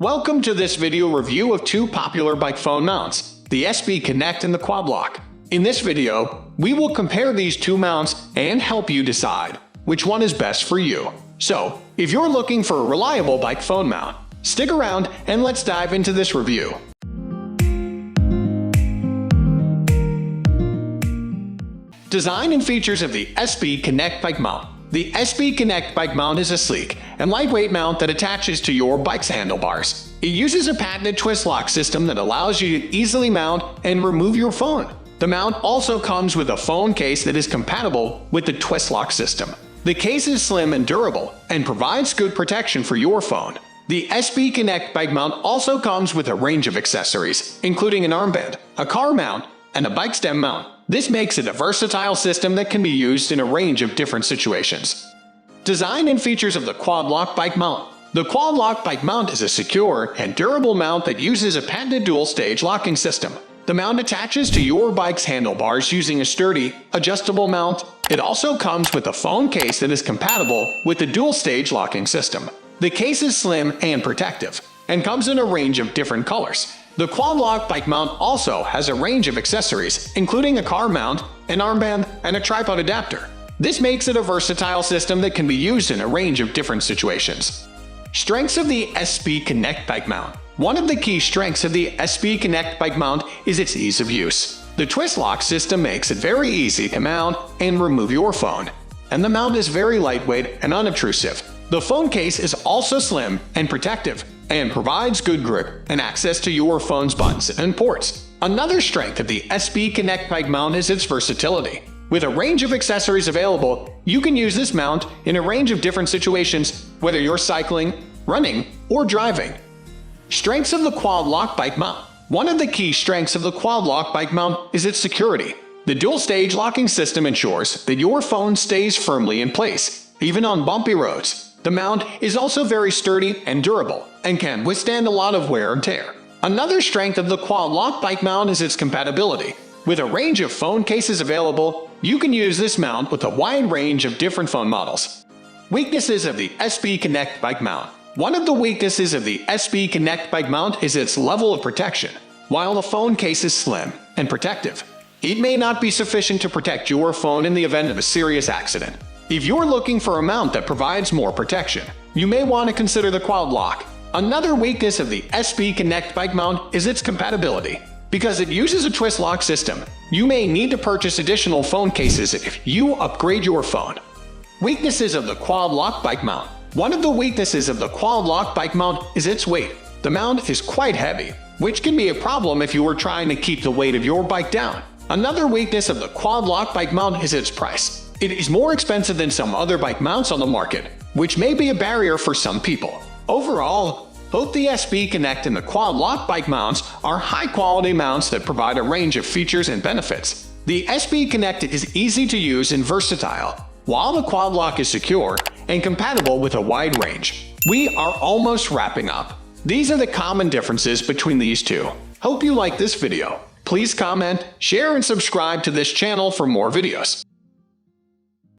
Welcome to this video review of two popular bike phone mounts, the SB Connect and the Quad Lock. In this video, we will compare these two mounts and help you decide which one is best for you. So, if you're looking for a reliable bike phone mount, stick around and let's dive into this review. Design and features of the SB Connect bike mount. The SB Connect bike mount is a sleek and lightweight mount that attaches to your bike's handlebars. It uses a patented twist lock system that allows you to easily mount and remove your phone. The mount also comes with a phone case that is compatible with the twist lock system. The case is slim and durable and provides good protection for your phone. The SB Connect bike mount also comes with a range of accessories, including an armband, a car mount, and a bike stem mount. This makes it a versatile system that can be used in a range of different situations. Design and features of the Quad Lock bike mount. The Quad Lock bike mount is a secure and durable mount that uses a patented dual-stage locking system. The mount attaches to your bike's handlebars using a sturdy, adjustable mount. It also comes with a phone case that is compatible with the dual-stage locking system. The case is slim and protective, and comes in a range of different colors. The Quad Lock bike mount also has a range of accessories, including a car mount, an armband, and a tripod adapter. This makes it a versatile system that can be used in a range of different situations. Strengths of the SB Connect bike mount. One of the key strengths of the SB Connect bike mount is its ease of use. The twist lock system makes it very easy to mount and remove your phone, and the mount is very lightweight and unobtrusive. The phone case is also slim and protective, and provides good grip and access to your phone's buttons and ports. Another strength of the SB Connect bike mount is its versatility. With a range of accessories available, you can use this mount in a range of different situations, whether you're cycling, running, or driving. Strengths of the Quad Lock bike mount. One of the key strengths of the Quad Lock bike mount is its security. The dual-stage locking system ensures that your phone stays firmly in place, even on bumpy roads. The mount is also very sturdy and durable, and can withstand a lot of wear and tear. Another strength of the Quad Lock bike mount is its compatibility. With a range of phone cases available, you can use this mount with a wide range of different phone models. Weaknesses of the SB Connect bike mount. One of the weaknesses of the SB Connect bike mount is its level of protection. While the phone case is slim and protective, it may not be sufficient to protect your phone in the event of a serious accident. If you're looking for a mount that provides more protection, you may want to consider the Quad Lock. Another weakness of the SB Connect bike mount is its compatibility. Because it uses a twist lock system, you may need to purchase additional phone cases if you upgrade your phone. Weaknesses of the Quad Lock bike mount. One of the weaknesses of the Quad Lock bike mount is its weight. The mount is quite heavy, which can be a problem if you are trying to keep the weight of your bike down. Another weakness of the Quad Lock bike mount is its price. It is more expensive than some other bike mounts on the market, which may be a barrier for some people. Overall, both the SB Connect and the Quad Lock bike mounts are high-quality mounts that provide a range of features and benefits. The SB Connect is easy to use and versatile, while the Quad Lock is secure and compatible with a wide range. We are almost wrapping up. These are the common differences between these two. Hope you like this video. Please comment, share, and subscribe to this channel for more videos.